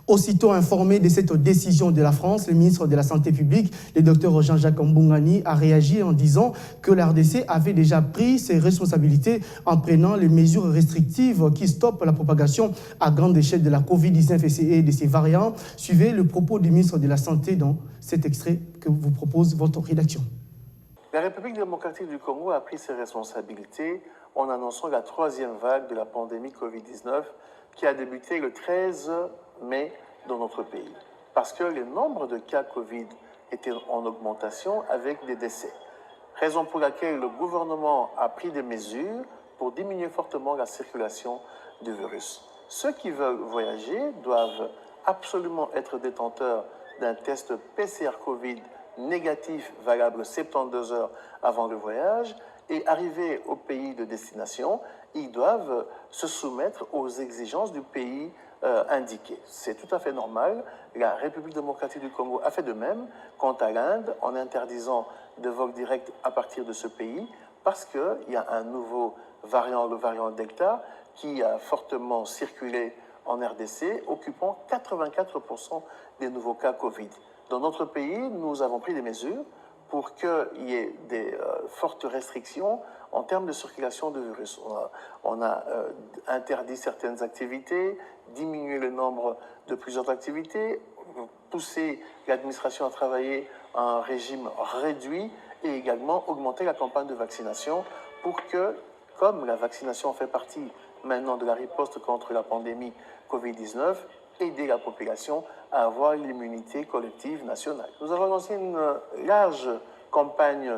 Aussitôt informé de cette décision de la France, le ministre de la Santé publique, le docteur Jean-Jacques Mbungani, a réagi en disant que la RDC avait déjà pris ses responsabilités en prenant les mesures restrictives qui stoppent la propagation à grande échelle de la COVID-19 et de ses variants. Suivez le propos du ministre de la Santé dans cet extrait que vous propose votre rédaction. La République démocratique du Congo a pris ses responsabilités en annonçant la troisième vague de la pandémie Covid-19 qui a débuté le 13 mai dans notre pays. Parce que le nombre de cas Covid était en augmentation avec des décès. Raison pour laquelle le gouvernement a pris des mesures pour diminuer fortement la circulation du virus. Ceux qui veulent voyager doivent absolument être détenteurs d'un test PCR Covid négatif valable 72 heures avant le voyage et arriver au pays de destination, ils doivent se soumettre aux exigences du pays indiqué. C'est tout à fait normal. La République démocratique du Congo a fait de même quant à l'Inde en interdisant de vols directs à partir de ce pays parce qu'il y a un nouveau variant, le variant Delta, qui a fortement circulé en RDC, occupant 84% des nouveaux cas Covid. Dans notre pays, nous avons pris des mesures pour qu'il y ait des fortes restrictions en termes de circulation du virus. On a interdit certaines activités, diminué le nombre de plusieurs activités, poussé l'administration à travailler à un régime réduit et également augmenter la campagne de vaccination pour que, comme la vaccination fait partie maintenant de la riposte contre la pandémie Covid-19, aider la population à avoir l'immunité collective nationale. Nous avons lancé une large campagne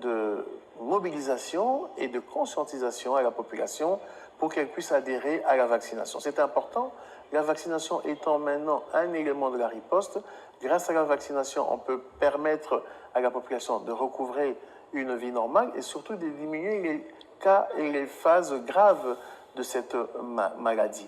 de mobilisation et de conscientisation à la population pour qu'elle puisse adhérer à la vaccination. C'est important, la vaccination étant maintenant un élément de la riposte. Grâce à la vaccination, on peut permettre à la population de recouvrer une vie normale et surtout de diminuer les cas et les phases graves de cette maladie.